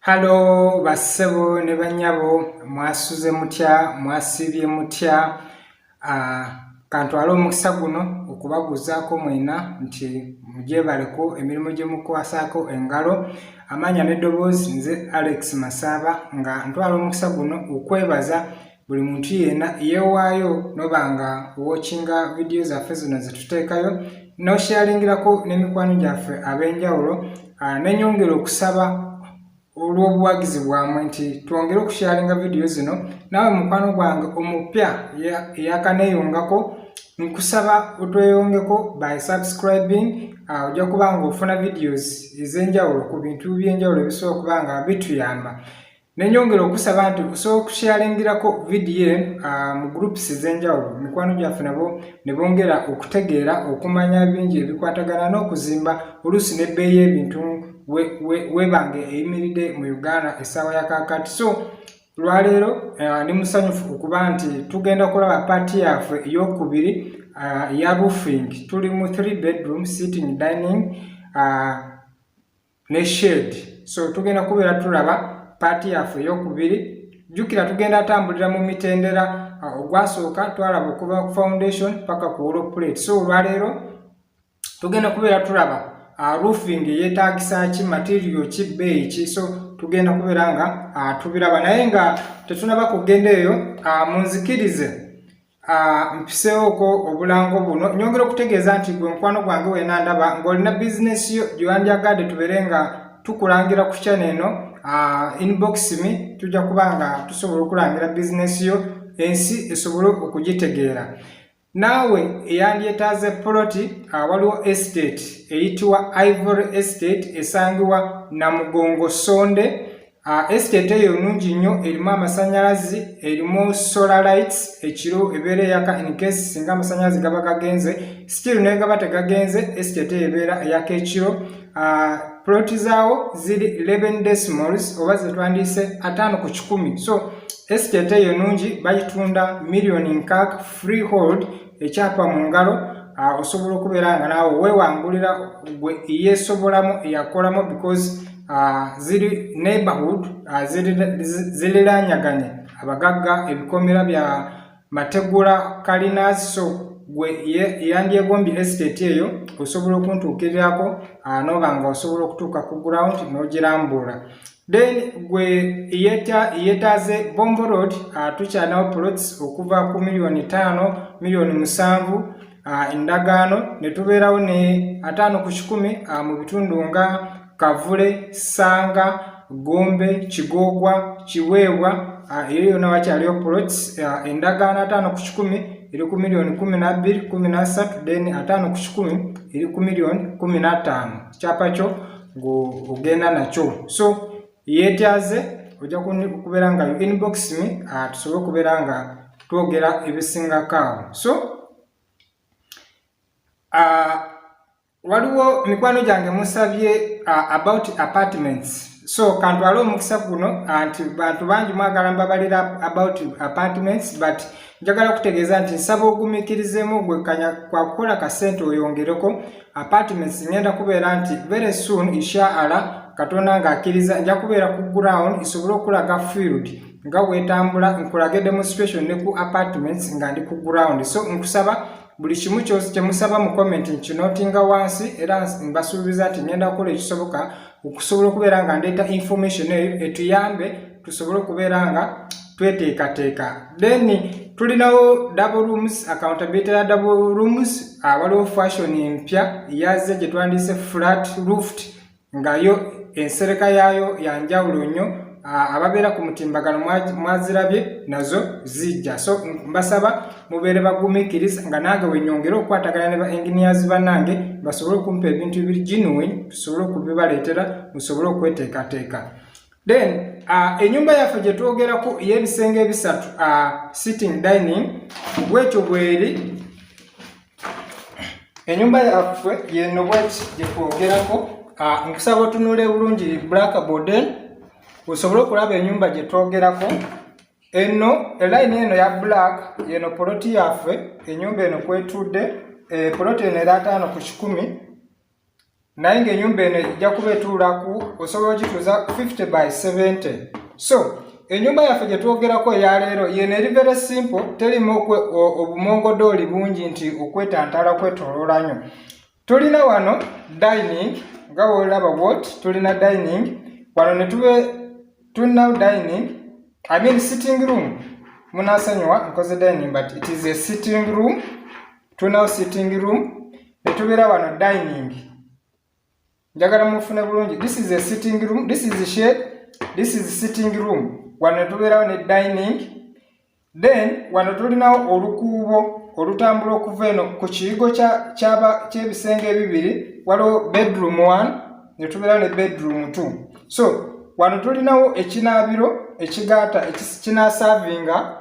Halo basebo ne banyabo mwasuze mutya mwasibye mutya kantu alo mukisa guno okubaguzaako mwena nti muje baleko emirimu gye mukwasako engalo amanya nedoboozi nze Alex Masaba nga ntwalo mukisa guno okwebaza buli muntu yena yewaayo nobanga watchinga video zaffe zino zetuteekayo no sharingirako n'emikwano gyaffe ab'enjawulo nenyongera okusaba olw'obuwagizi bwamwe nti twongere okusharinga video zino nawe mukwano gwange omupya yakaneeyongako nkusaba otweyongeko by subscribing ojja kubanga ofuna videos ez'enjawulo ku bintu by'enjawulo ebisobola kubanga bituyamba nenyongera okusaba nti osobola okusharingirako video mu groups ez'enjawulo mikwano gyaffe nabo ne bongera okutegeera okumanya bingi ebikwatagana n'okuzimba oluusi n'ebbeeyi y'ebintu webange eyimiridde mu Uganda essaawa ya kakati. So lwaleero ndi musanyufu okuba nti tugenda kulaba paati yaffe ey'okubiri ya roofing. Tuli mu 3 bedroom sitting dining ne shade. So tugenda kubeera tulaba paati yaffe ey'okubiri. Jjukira tugenda atambulira mu mitendera ogwasooka twalaba okuva ku foundation paka ku hollow plate. So lwaleero tugenda kubeera tulaba roofing yetaagisa ki material ki bbeeyi ki. So tugenda kubeera nga tubiraba naye nga tetunaba kugenda eyo munzikirize mpiseewoko obulango buno nyongera okutegeeza nti gwe mukwano gwange wena ndaba ng'olina bizinesi yo gyewandyagadde tubeere nga tukulangira ku channel eno inbox me tujja kuba nga tusobola okulangira bizinesi yo ensi esobole okugitegeera. Naawe eyandyetaaze poloti waliwo estate eyitibwa Ivory Estate esangibwa Namugongo Sonde. Estate eyo nnungi nnyo erimu amasanyalazi erimu solar lights ekiro ebeera eyaka in case singa amasanyalazi gaba gagenze still naye gaba tegagenze estate eyo ebeera eyaka ekiro. Ploti zaawo ziri 11 decimals oba zetwandiise 5 ku 100. So estate eyo nnungi bayitunda million nkaaga freehold ekyapa mu ngalo osobola okubeera nga naawe weewangulira gwe yeesobolamu eyakolamu because ziri neighborhood ziriraanyaganye abagagga ebikomera bya mategula kalinas. So gwe yandyegombye estate eyo osobola okuntuukirirako noba nga osobola okutuuka ku ground n'ogirambula. Then gwe yetaaze Bombo Road tukyanawo plots okuva ku million 5 million 7 endagaano ne tubeerawo ne 5 ku 10 mu bitundu nga Kavule, Sanga, Gombe, Kigogwa, Kiweebwa eyo yonna wakyaliyo plots endagaano 5 ku 10 eri ku million 12 13 then 5 ku 10 eri ku million 15 kyapa kyo ng'ogenda nakyo. So yetyaze ojja kubeera nga inbox me tusobole okubeera nga twogera ebisingako awo. So waliwo mikwano gyange musabye about apartments. So kantwala omukisa guno nti bantu bangi mwagala mbabalira about apartments but njagala kutegeeza nti nsaba ogumiikirizeemu gwe kanya kwa kukola kasente oyongereko apartments. Ngenda kubeera nti very soon inshallah Katonda ng'akkiriza nja kubeera ku ground isobole okulaga field nga weetambula nkulage demonstration ne ku apartments nga ndi ku ground. So nkusaba buli kimu kyose kye musaba mu comment nkinotinga wansi era mbasuubiza nti ngenda kukola ekisoboka okusobola okubeera nga ndeeta information eyo etuyambe tusobole okubeera nga tweteekateeka. Then tulinawo double rooms accountability ya double rooms waliwo fashion empya yaze gye twandiise flat roofed nga yo ensereka yaayo yanjawulo nnyo ababeera ku mutimbagano mwazirabye nazo zijja. So mbasaba mubeere bagumiikiriza nga nange wenyongere okukwatagana ne ba engineers bannange basobole okumpa ebintu ebiri genuine tusobole okubibaleetera musobole okweteekateeka. Then ennyumba yaffe gye twogerako ey'ebisenge ebisatu sitting dining bwekyo bweri. Ennyumba yaffe yeno bweki gye twogerako nkusaba otunule bulungi blackboard osobole okulaba ennyumba gye twogerako. Eno eline eno ya black yeno poloti yaffe ennyumba eno kwetudde poloti eno era 5 ku 10 naye ng'ennyumba eno ejja kuba etuulaku osobola okituuza 50 by 70. So ennyumba yaffe gye twogerako eya leero yeno eri very simple, terimu obumongodooli bungi nti okwetantala kwetooloola nnyo. Tulina wano dining, nga bw'olaba what tulina dining wano ne tulina dining, I mean sitting room. Munasanyuwa nkoze dining but it is a sitting room. Tulina sitting room ne tubeera wano dining. Njagala mufune bulungi. This is a sitting room, this is a shed, this is sitting room. Wano tubeerawo ne dining. Then wano tulinawo olukuubo olutambula okuva eno ku kiyigo ky'ebisenge ebibiri. Waliwo bedroom 1 ne tubeerawo ne bedroom 2. So wano tulinawo ekinaabiro ekigaata kinaasavinga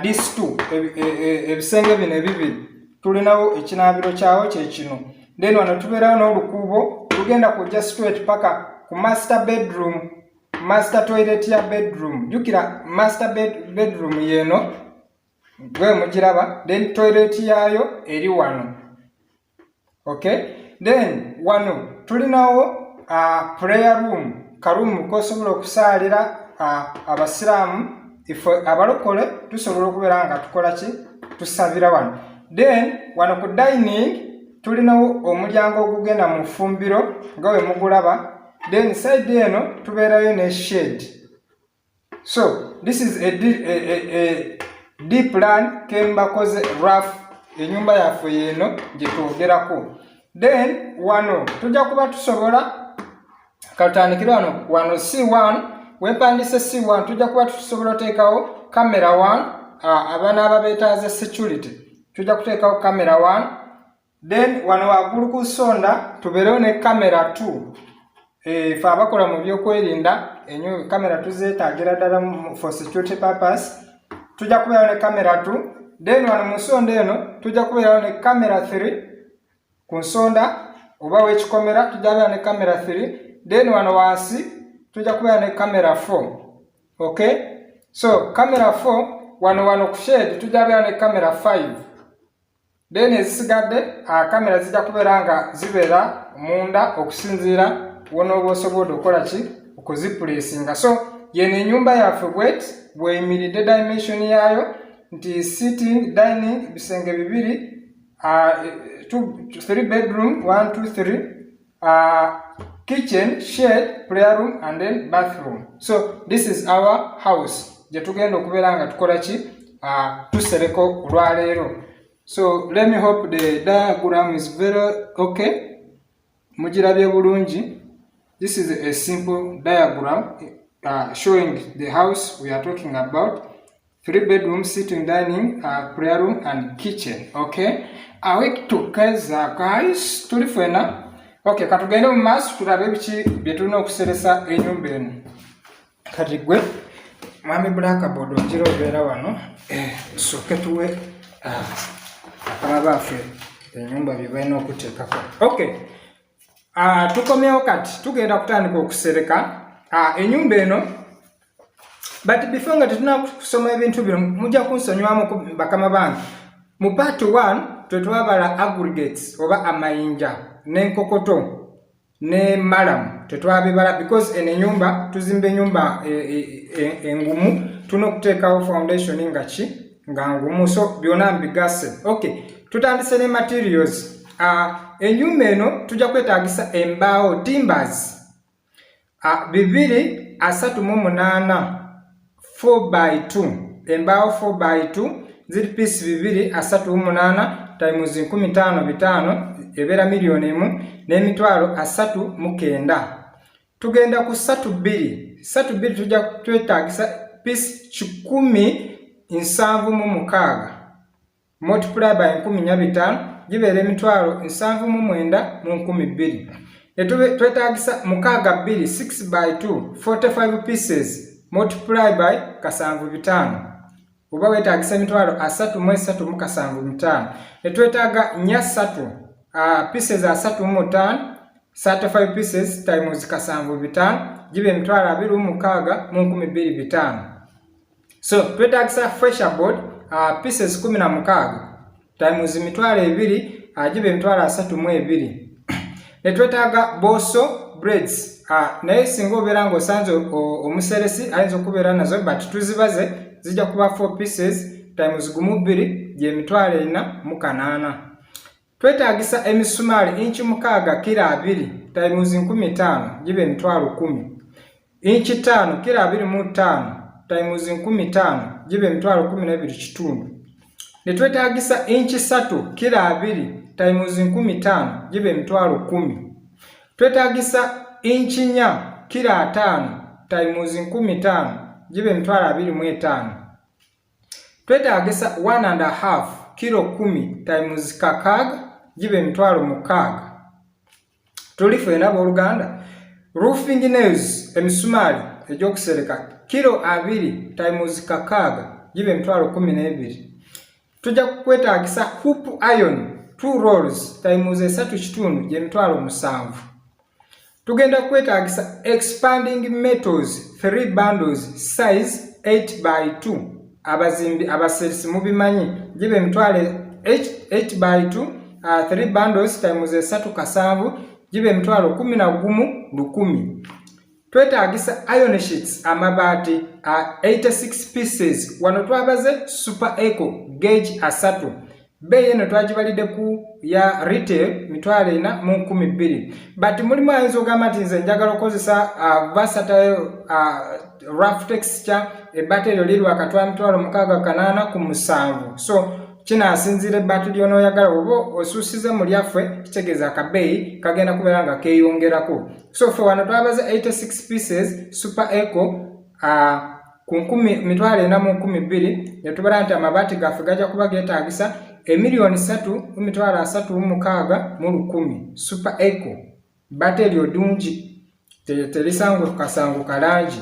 these two ebisenge bino ebibiri. Tulinawo ekinaabiro kyawo kye kino. Then wano tubeerawo n'olukuubo lugenda kujja straight paka ku master bedroom, master toilet ya bedroom. Jukira master bedroom yeno gwe mugiraba, then toilet yayo eri wano. Okay, then wano tulinawo prayer room, karumu kosobola okusaalira abasiraamu ifo abalokole tusobola okubeera nga tukola ki tusabira wano. Then wano ku dining tulinawo omulyango ogugenda mu ffumbiro nga we mugulaba. Then side eno tubeerayo ne shade. So this is a deep plan kembakoze rough ennyumba yaffe yeno gye twogerako. Then wano tujja kuba tusobola katandikira wano C1, wempandise C1 tujja kuba tusobola oteekawo camera 1, abaana ababeetaaza security tujja kuteekawo camera 1. Then wano waggulu ku nsonda tubeerewo ne camera 2. Ife abakola mu byokwerinda enyo camera tuzeetaagira ddala for security purpose. Tujja kubeerawo ne camera 2. Then wano mu nsonda eno tujja kubeerawo ne camera 3 ku nsonda oba w'ekikomera tujja kubeera ne camera 3. Then wano wansi tujja kubeera ne camera 4. Okay, so camera 4 wano ku shade tujja kubeera ne camera 5. Then ezisigadde kamera zijja kubeera nga zibeera munda okusinziira wonooba osobola okukola ki okuzipuleesinga. So yeno ennyumba yaffe bweyimiridde dimension yaayo nti sitting dining bisenge bibiri, 3 bedroom 1 2 3, kitchen, shed, prayer room and then bathroom. So this is our house gye tugenda okubeera nga tukola ki tusereko olwaleero. So let me hope the diagram is very okay. Mujirabye bulungi. This is a simple diagram showing the house we are talking about. 3 bedrooms, sitting, dining, prayer room and kitchen. Okay, are we together guys? Tuli fena. Okay, katugende mu maaso tulabe biki bye tulina okuseresa ennyumba eno. Kati gwe mwami Blackboard onjira obeera wano tusooke tuwe akaba baffe ennyumba bye balina okuteekako. Okay, tukomyewo kati tugenda kutandika okusereka ennyumba eno. But before nga tetuna kusoma ebintu bino mujja kunsonyiwamu bakama bange. Mu part 1 twetwabala aggregates oba amayinja n'enkokoto ne malamu tetwabibala because eno ennyumba tuzimba ennyumba engumu tulina okuteekawo foundation nga ngumu, so byonna mbigase. Okay, tutandise ne materials. Ennyumba eno tujja kwetaagisa embaawo timbers 238 4x2, embaawo 4x2 ziri piece 238 times 15 ebeera $1,000,000 n'emitwalo 39. Tugenda ku 32 tujja kwetaagisa piece 176 multiply by 15 gibeera emitwalo 79,200. Twetaagisa 62 6x2 45 pieces multiply by 75 oba wetaagisa emitwalo 33,75. Netwetaaga nya 3 pieces 35 35 pieces times 75 gibe emitwalo 26,205. So twetaagisa fascia board pieces 16 times emitwalo 2 gibe emitwalo 32. netwetaaga boso braids naye singa obeera ng'osanze omuseresi ayinza okubeera nazo but tuzibaze zijja kuba 4 pieces times gumu 2 gye 4,408. Twetaagisa emisumaali inchi 6 kilo 2 times 15 gibe 10,000. Inchi 5 kilo 25 times 15 gibe 12,2. Netwetaagisa inchi 3 kilo 2 times 15 gibe 10,000. Twetaagisa inchi 4 kilo 5 times 15 gibe 25,000. Twetaagisa 1.5 kilo 10 times kakaga gibe 60,000. Tuli fena boluganda. Roofing nails emisumaali egy'okusereka kilo 2 times kakaga gibe 12,000. Tujja kwetaagisa hoop iron 2 rolls times 3 gye 7,000. Tugenda kwetaagisa expanding metals 3 bundles size 8x2 abazimbi abaserisi mubimanyi gibe 8x2 3 bundles times 3 gibe 11,000. Twetaagisa iron sheets amabaati 86 pieces wano twabaze super eco gauge 3 bei eno twagibalidde ku ya retail 4,200 but mulimu ayinza ogamba nti nze njagala okozesa versatile rough texture ebbaati eryo liri wakati wa 6,800 ku 7. So kinaasinziira ebbaati ly'onooyagala oba osuusize mu lyaffe kitegeeza akabeeyi kagenda kubeera nga keeyongerako. So fe wano twabaze 86 pieces super eco ku 4,200 ne tubala nti amabaati gaffe gajja kuba geetaagisa $3,36,110 super eco. Bbaati eryo ddungi terisangukasanguka langi.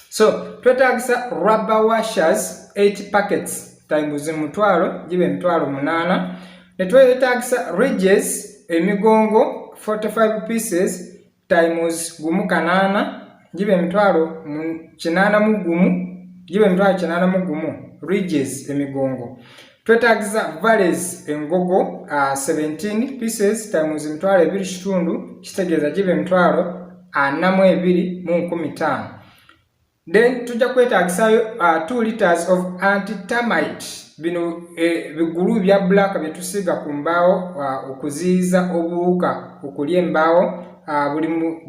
So twetaagisa rubber washers 8 packets times 1,000 gibe 8,000. Ne twetaagisa ridges emigongo 45 pieces times 8 gibe 8,900 gibe 8,900 ridges emigongo. Twetaagisa valleys engogo 17 pieces times 2,200 kitegeeza gibe 42,15. Then tujja kwetaagisayo 2 liters of anti-termite bino bigulu bya black bye tusiiga ku mbaawo okuziyiza obuwuka okulya embaawo.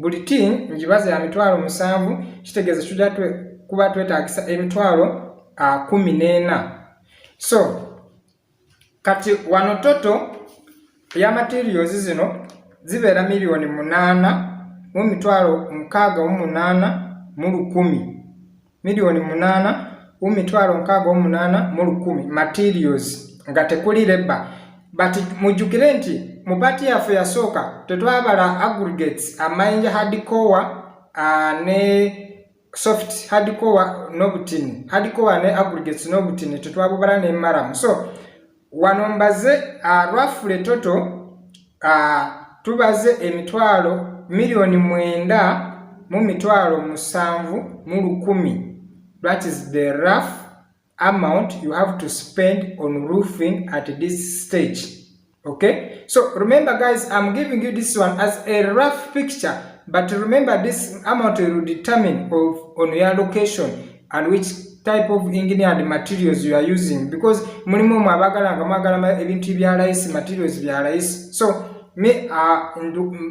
Buli tin ngibaze ya 7,000 kitegeeza tujja kuba twetaagisa 14,000. So kati wano toto ya materials zino zibeera $8,68,110 $8,68,110 materials nga tekuli labor. But mujjukire nti mu paati yaffe yasooka tetwabala aggregates amayinja hardcore ne soft hardcore n'obutini hardcore ne aggregates n'obutini tetwabubala ne maramu. So wano mbaze roughly total tubaze $9,710,000. That is the rough amount you have to spend on roofing at this stage. Okay, so remember guys, I'm giving you this one as a rough picture, but remember this amount will determine on your location and which type of engineered materials you are using, because mulimu mwabagala nga mwagala ebintu bya rice materials bya rice. So me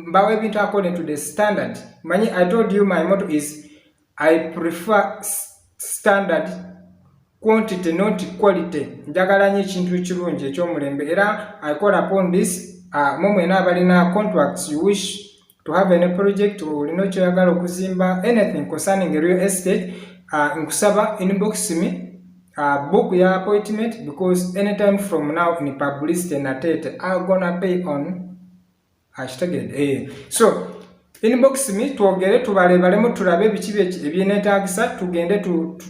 mbawe ebintu according to the standard. Mani, I told you my motto is I prefer standard quantity not quality. Njagala nyo ekintu ekirungi ekyomulembe era I call upon this momwena abalina contracts you wish to have any project olina kyoyagala okuzimba anything concerning real estate, nkusaba inbox me book ya appointment, because anytime from now in publicity na tete I'm gonna pay on hashtag. So inbox me twogere tubalebalemu tulabe biki ebyenetaagisa tugende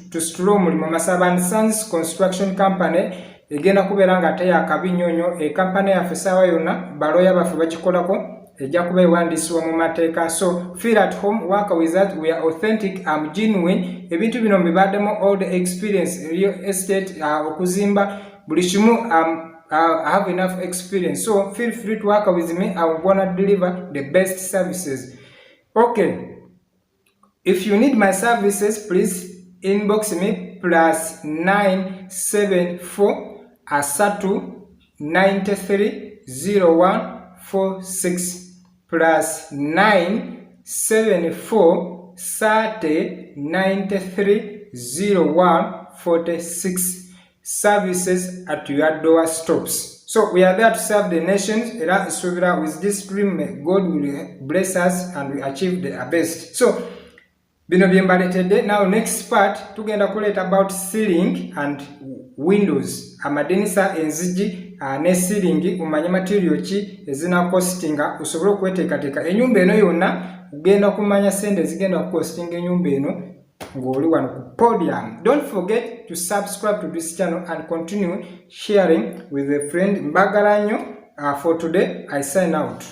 tusitule omulimu. Masaba & Sons Construction Company egenda kubeera nga teyakabinyonyo company yaffe saawa yonna baloya baffe bagikolako ejja kuba ewandiisibwa mu mateeka. So feel at home, work with that, we are authentic, I'm genuine. Ebintu bino mbibaddemu all the experience real estate okuzimba buli kimu I have enough experience. So feel free to work with me. I'm gonna deliver the best services. Okay, if you need my services, please inbox me +974 asatu 930146 +974 30 930146. Services at your door stops. So we are there to serve the nations. With this dream, God will bless us and we achieve the best. So bino byembaletedde. Now next part tugenda kuleta about ceiling and windows, amadinisa, enzigi ne ceiling. Umanye material ki ezina costinga osobole okweteekateeka ennyumba eno yonna. Ugenda kumanya sente zigenda kukostinga ennyumba eno ng'oli wano ku podium. Don't forget to subscribe to this channel and continue sharing with a friend. Mbagala nnyo. For today I sign out.